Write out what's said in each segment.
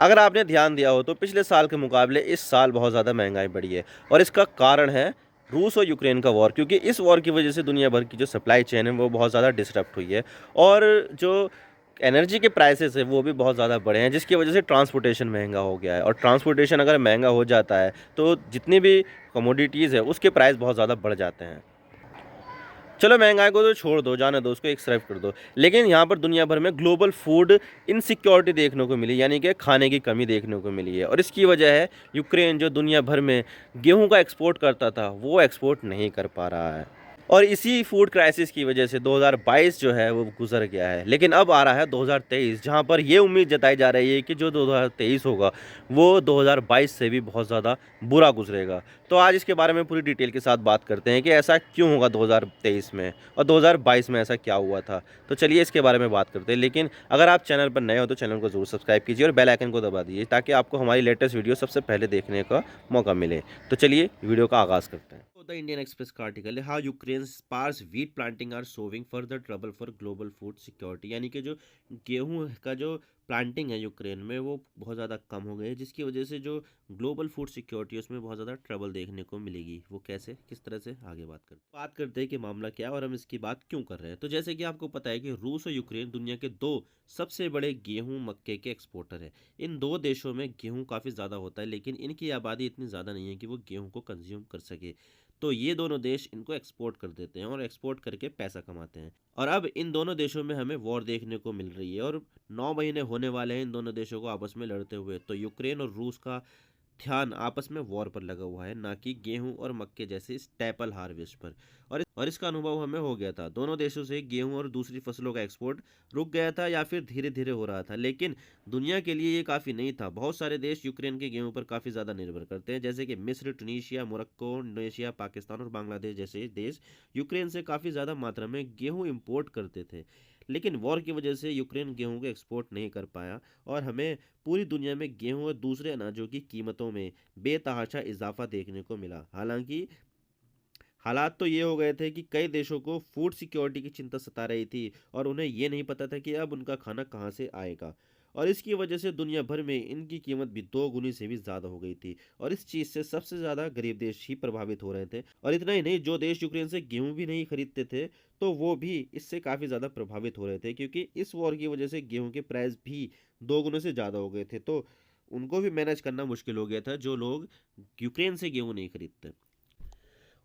अगर आपने ध्यान दिया हो तो पिछले साल के मुकाबले इस साल बहुत ज़्यादा महंगाई बढ़ी है और इसका कारण है रूस और यूक्रेन का वॉर, क्योंकि इस वॉर की वजह से दुनिया भर की जो सप्लाई चेन है वो बहुत ज़्यादा डिसरप्ट हुई है और जो एनर्जी के प्राइसेस है वो भी बहुत ज़्यादा बढ़े हैं, जिसकी वजह से ट्रांसपोर्टेशन महंगा हो गया है। और ट्रांसपोर्टेशन अगर महंगा हो जाता है तो जितनी भी कमोडिटीज़ है उसके प्राइस बहुत ज़्यादा बढ़ जाते हैं। चलो महंगाई को तो छोड़ दो, जाने दो, उसको एक तरफ कर दो, लेकिन यहाँ पर दुनिया भर में ग्लोबल फूड इनसिक्योरिटी देखने को मिली, यानी कि खाने की कमी देखने को मिली है। और इसकी वजह है यूक्रेन जो दुनिया भर में गेहूं का एक्सपोर्ट करता था वो एक्सपोर्ट नहीं कर पा रहा है। और इसी फूड क्राइसिस की वजह से 2022 जो है वो गुजर गया है, लेकिन अब आ रहा है 2023, जहां पर ये उम्मीद जताई जा रही है कि जो 2023 होगा वो 2022 से भी बहुत ज़्यादा बुरा गुजरेगा। तो आज इसके बारे में पूरी डिटेल के साथ बात करते हैं कि ऐसा क्यों होगा 2023 में और 2022 में ऐसा क्या हुआ था। तो चलिए इसके बारे में बात करते हैं, लेकिन अगर आप चैनल पर नए हो तो चैनल को ज़रूर सब्सक्राइब कीजिए और बेल आइकन को दबा दीजिए ताकि आपको हमारी लेटेस्ट वीडियो सबसे पहले देखने का मौका मिले। तो चलिए वीडियो का आगाज़ करते हैं। द इंडियन एक्सप्रेस का आर्टिकल है, how Ukraine spurs wheat planting or sowing further trouble for global food security, यानी कि जो गेहूं का जो प्लांटिंग है यूक्रेन में वो बहुत ज़्यादा कम हो गई है, जिसकी वजह से जो ग्लोबल फूड सिक्योरिटी है उसमें बहुत ज़्यादा ट्रबल देखने को मिलेगी। वो कैसे, किस तरह से, आगे बात करते हैं कि मामला क्या है और हम इसकी बात क्यों कर रहे हैं। तो जैसे कि आपको पता है कि रूस और यूक्रेन दुनिया के दो सबसे बड़े गेहूं मक्के के एक्सपोर्टर है। इन दो देशों में गेहूं काफ़ी ज़्यादा होता है, लेकिन इनकी आबादी इतनी ज़्यादा नहीं है कि वो गेहूं को कंज्यूम कर सके। तो ये दोनों देश इनको एक्सपोर्ट कर देते हैं और एक्सपोर्ट करके पैसा कमाते हैं। और अब इन दोनों देशों में हमें वॉर देखने को मिल रही है और 9 महीने होने वाले हैं इन दोनों देशों को आपस में लड़ते हुए। तो यूक्रेन और रूस का ध्यान आपस में वॉर पर लगा हुआ है, ना कि गेहूं और मक्के जैसे स्टेपल हार्वेस्ट पर। और इसका अनुभव हमें हो गया था। दोनों देशों से गेहूं और दूसरी फसलों का एक्सपोर्ट रुक गया था या फिर धीरे धीरे हो रहा था, लेकिन दुनिया के लिए ये काफ़ी नहीं था। बहुत सारे देश यूक्रेन के गेहूं पर काफ़ी ज़्यादा निर्भर करते हैं, जैसे कि मिस्र, ट्यूनीशिया, मोरक्को, इंडोनेशिया, पाकिस्तान और बांग्लादेश जैसे देश यूक्रेन से काफ़ी ज़्यादा मात्रा में गेहूं इंपोर्ट करते थे। लेकिन वॉर की वजह से यूक्रेन गेहूं को एक्सपोर्ट नहीं कर पाया और हमें पूरी दुनिया में गेहूं और दूसरे अनाजों की कीमतों में बेतहाशा इजाफा देखने को मिला। हालांकि हालात तो ये हो गए थे कि कई देशों को फूड सिक्योरिटी की चिंता सता रही थी और उन्हें ये नहीं पता था कि अब उनका खाना कहाँ से आएगा। और इसकी वजह से दुनिया भर में इनकी कीमत भी 2 गुनी से भी ज़्यादा हो गई थी और इस चीज़ से सबसे ज़्यादा गरीब देश ही प्रभावित हो रहे थे। और इतना ही नहीं, जो देश यूक्रेन से गेहूं भी नहीं खरीदते थे तो वो भी इससे काफ़ी ज़्यादा प्रभावित हो रहे थे, क्योंकि इस वॉर की वजह से गेहूं के प्राइस भी 2 गुने से ज़्यादा हो गए थे। तो उनको भी मैनेज करना मुश्किल हो गया था जो लोग यूक्रेन से गेहूं नहीं खरीदते।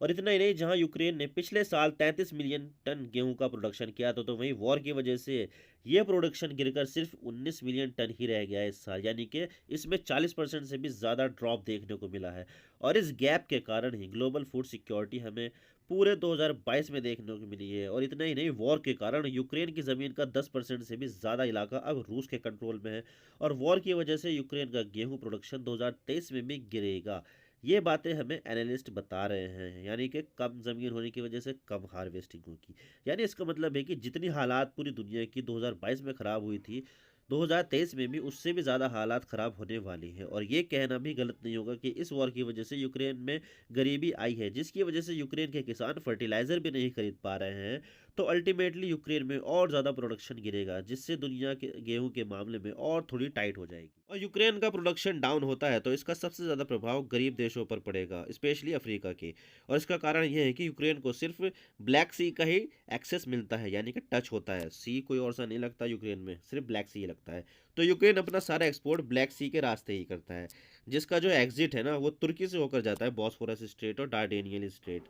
और इतना ही नहीं, जहां यूक्रेन ने पिछले साल 33 मिलियन टन गेहूं का प्रोडक्शन किया था, तो वहीं वॉर की वजह से यह प्रोडक्शन गिरकर सिर्फ 19 मिलियन टन ही रह गया है इस साल, यानी कि इसमें 40% से भी ज़्यादा ड्रॉप देखने को मिला है। और इस गैप के कारण ही ग्लोबल फूड सिक्योरिटी हमें पूरे 2022 में देखने को मिली है। और इतना ही नहीं, वॉर के कारण यूक्रेन की ज़मीन का 10% से भी ज़्यादा इलाका अब रूस के कंट्रोल में है और वॉर की वजह से यूक्रेन का गेहूं प्रोडक्शन 2023 में भी गिरेगा। ये बातें हमें एनालिस्ट बता रहे हैं, यानी कि कम ज़मीन होने की वजह से कम हार्वेस्टिंग होगी। यानी इसका मतलब है कि जितनी हालात पूरी दुनिया की 2022 में ख़राब हुई थी, 2023 में भी उससे भी ज़्यादा हालात ख़राब होने वाली हैं। और ये कहना भी गलत नहीं होगा कि इस वॉर की वजह से यूक्रेन में गरीबी आई है, जिसकी वजह से यूक्रेन के किसान फर्टिलाइज़र भी नहीं खरीद पा रहे हैं। तो अल्टीमेटली यूक्रेन में और ज़्यादा प्रोडक्शन गिरेगा, जिससे दुनिया के गेहूं के मामले में और थोड़ी टाइट हो जाएगी। और यूक्रेन का प्रोडक्शन डाउन होता है तो इसका सबसे ज़्यादा प्रभाव गरीब देशों पर पड़ेगा, स्पेशली अफ्रीका के। और इसका कारण यह है कि यूक्रेन को सिर्फ ब्लैक सी का ही एक्सेस मिलता है, यानी कि टच होता है। सी कोई और सा नहीं लगता यूक्रेन में, सिर्फ ब्लैक सी ही लगता है। तो यूक्रेन अपना सारा एक्सपोर्ट ब्लैक सी के रास्ते ही करता है, जिसका जो एग्जिट है ना वो तुर्की से होकर जाता है, बॉस्फोरस स्ट्रेट और डार्डेनियल स्ट्रेट।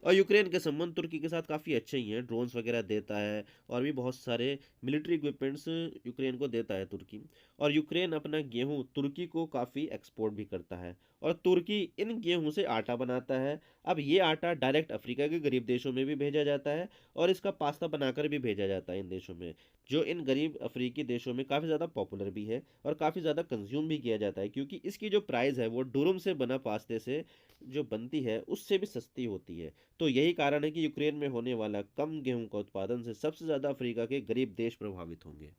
और यूक्रेन के संबंध तुर्की के साथ काफ़ी अच्छे ही हैं, ड्रोन्स वगैरह देता है और भी बहुत सारे मिलिट्री इक्विपमेंट्स यूक्रेन को देता है तुर्की। और यूक्रेन अपना गेहूं तुर्की को काफ़ी एक्सपोर्ट भी करता है और तुर्की इन गेहूं से आटा बनाता है। अब ये आटा डायरेक्ट अफ्रीका के गरीब देशों में भी भेजा जाता है और इसका पास्ता बनाकर भी भेजा जाता है इन देशों में, जो इन गरीब अफ्रीकी देशों में काफ़ी ज़्यादा पॉपुलर भी है और काफ़ी ज़्यादा कंज्यूम भी किया जाता है, क्योंकि इसकी जो प्राइस है वो डुरम से बना पास्ते से जो बनती है उससे भी सस्ती होती है। तो यही कारण है कि यूक्रेन में होने वाला कम गेहूं का उत्पादन से सबसे ज़्यादा अफ्रीका के गरीब देश प्रभावित होंगे।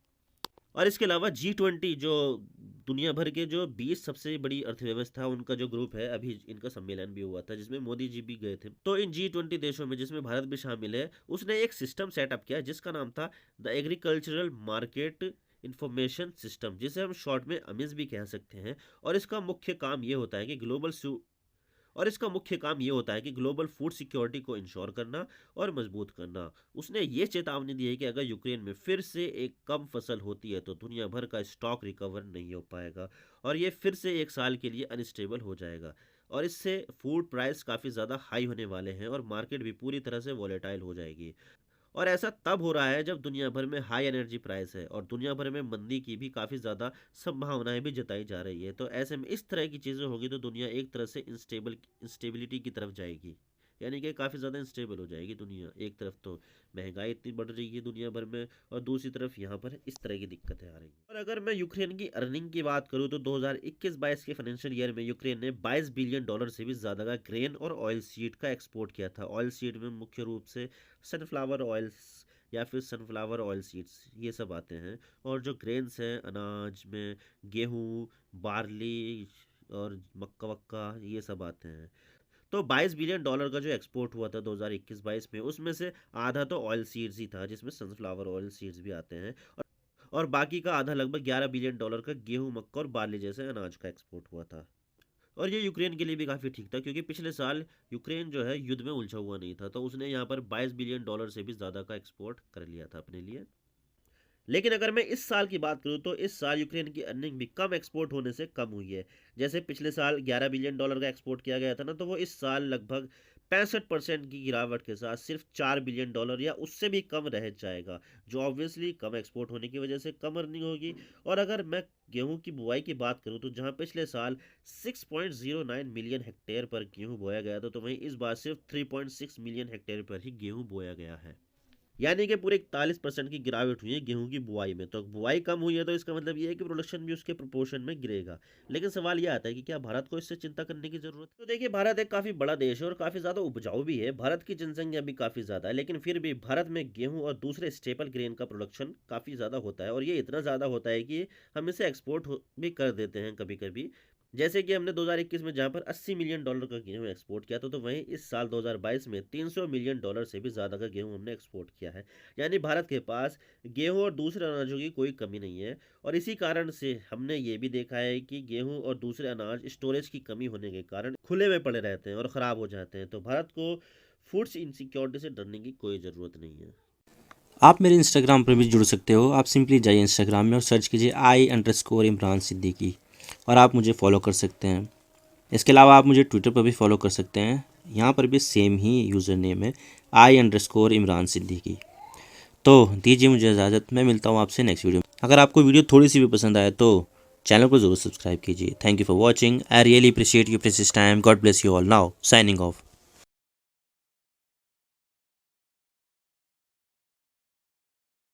और इसके अलावा G20, जो दुनिया भर के जो 20 सबसे बड़ी अर्थव्यवस्था उनका जो ग्रुप है, अभी इनका सम्मेलन भी हुआ था जिसमें मोदी जी भी गए थे। तो इन G20 देशों में, जिसमें भारत भी शामिल है, उसने एक सिस्टम सेटअप किया जिसका नाम था the agricultural market information system, जिसे हम शॉर्ट में अमिस भी कह सकते हैं। और इसका मुख्य काम ये होता है कि ग्लोबल फूड सिक्योरिटी को इंश्योर करना और मजबूत करना। उसने ये चेतावनी दी है कि अगर यूक्रेन में फिर से एक कम फसल होती है तो दुनिया भर का स्टॉक रिकवर नहीं हो पाएगा और ये फिर से एक साल के लिए अनस्टेबल हो जाएगा। और इससे फूड प्राइस काफ़ी ज़्यादा हाई होने वाले हैं और मार्केट भी पूरी तरह से वॉलेटाइल हो जाएगी। और ऐसा तब हो रहा है जब दुनिया भर में हाई एनर्जी प्राइस है और दुनिया भर में मंदी की भी काफ़ी ज़्यादा संभावनाएं भी जताई जा रही है। तो ऐसे में इस तरह की चीज़ें होगी तो दुनिया एक तरह से इंस्टेबिलिटी की तरफ जाएगी, यानी कि काफ़ी ज़्यादा इंस्टेबल हो जाएगी दुनिया। एक तरफ तो महंगाई इतनी बढ़ रही है दुनिया भर में और दूसरी तरफ यहाँ पर इस तरह की दिक्कतें आ रही हैं। और अगर मैं यूक्रेन की अर्निंग की बात करूँ तो 2021-22 के फाइनेंशियल ईयर में यूक्रेन ने $22 बिलियन से भी ज़्यादा का ग्रेन और ऑयल सीड का एक्सपोर्ट किया था। ऑयल सीड में मुख्य रूप से सनफ्लावर ऑयल्स या फिर सनफ्लावर ऑयल सीड्स ये सब आते हैं। और जो ग्रेन्स हैं अनाज में गेहूँ, बार्ली और मक्का वक्का ये सब आते हैं। तो $22 बिलियन का जो एक्सपोर्ट हुआ था 2021-22 में, उसमें से आधा तो ऑयल सीड्स ही था जिसमें सनफ्लावर ऑयल सीड्स भी आते हैं और बाकी का आधा लगभग $11 बिलियन का गेहूं, मक्का और बार्ली जैसे अनाज का एक्सपोर्ट हुआ था। और ये यूक्रेन के लिए भी काफ़ी ठीक था क्योंकि पिछले साल यूक्रेन जो है युद्ध में उलझा हुआ नहीं था, तो उसने यहाँ पर $22 बिलियन से भी ज़्यादा का एक्सपोर्ट कर लिया था अपने लिए। लेकिन अगर मैं इस साल की बात करूं तो इस साल यूक्रेन की अर्निंग भी कम एक्सपोर्ट होने से कम हुई है। जैसे पिछले साल $11 बिलियन का एक्सपोर्ट किया गया था ना, तो वो इस साल लगभग 65% की गिरावट के साथ सिर्फ $4 बिलियन या उससे भी कम रह जाएगा, जो ऑब्वियसली कम एक्सपोर्ट होने की वजह से कम अर्निंग होगी। और अगर मैं गेहूं की बुआई की बात करूं तो जहां पिछले साल 6.09 मिलियन हेक्टेयर पर गेहूं बोया गया था, तो वहीं इस बार सिर्फ 3.6 मिलियन हेक्टेयर पर ही गेहूं बोया गया है, यानी कि पूरे 41% की गिरावट हुई है गेहूं की बुआई में। तो बुआई कम हुई है तो इसका मतलब ये है कि प्रोडक्शन भी उसके प्रोपोर्शन में गिरेगा। लेकिन सवाल ये आता है कि क्या भारत को इससे चिंता करने की जरूरत है? तो देखिए, भारत एक काफ़ी बड़ा देश है और काफ़ी ज़्यादा उपजाऊ भी है। भारत की जनसंख्या भी काफ़ी ज़्यादा है, लेकिन फिर भी भारत में गेहूँ और दूसरे स्टेपल ग्रेन का प्रोडक्शन काफ़ी ज़्यादा होता है और ये इतना ज़्यादा होता है कि हम इसे एक्सपोर्ट भी कर देते हैं कभी कभी। जैसे कि हमने 2021 में जहां पर $80 मिलियन का गेहूं एक्सपोर्ट किया था, तो वहीं इस साल 2022 में $300 मिलियन से भी ज़्यादा का गेहूं हमने एक्सपोर्ट किया है। यानी भारत के पास गेहूं और दूसरे अनाजों की कोई कमी नहीं है। और इसी कारण से हमने ये भी देखा है कि गेहूं और दूसरे अनाज स्टोरेज की कमी होने के कारण खुले में पड़े रहते हैं और ख़राब हो जाते हैं। तो भारत को फूड्स इनसिक्योरिटी से डरने की कोई ज़रूरत नहीं है। आप मेरे इंस्टाग्राम पर भी जुड़ सकते हो। आप सिंपली जाइए इंस्टाग्राम में और सर्च कीजिए I_इमरान सिद्दीकी और आप मुझे फॉलो कर सकते हैं। इसके अलावा आप मुझे ट्विटर पर भी फॉलो कर सकते हैं, यहाँ पर भी सेम ही यूज़र नेम है I_इमरान सिद्दीकी। तो दीजिए मुझे इजाज़त, मैं मिलता हूँ आपसे नेक्स्ट वीडियो में। अगर आपको वीडियो थोड़ी सी भी पसंद आए तो चैनल को ज़रूर सब्सक्राइब कीजिए। Thank you for watching. I really appreciate your precious time. God bless you all. Now signing off.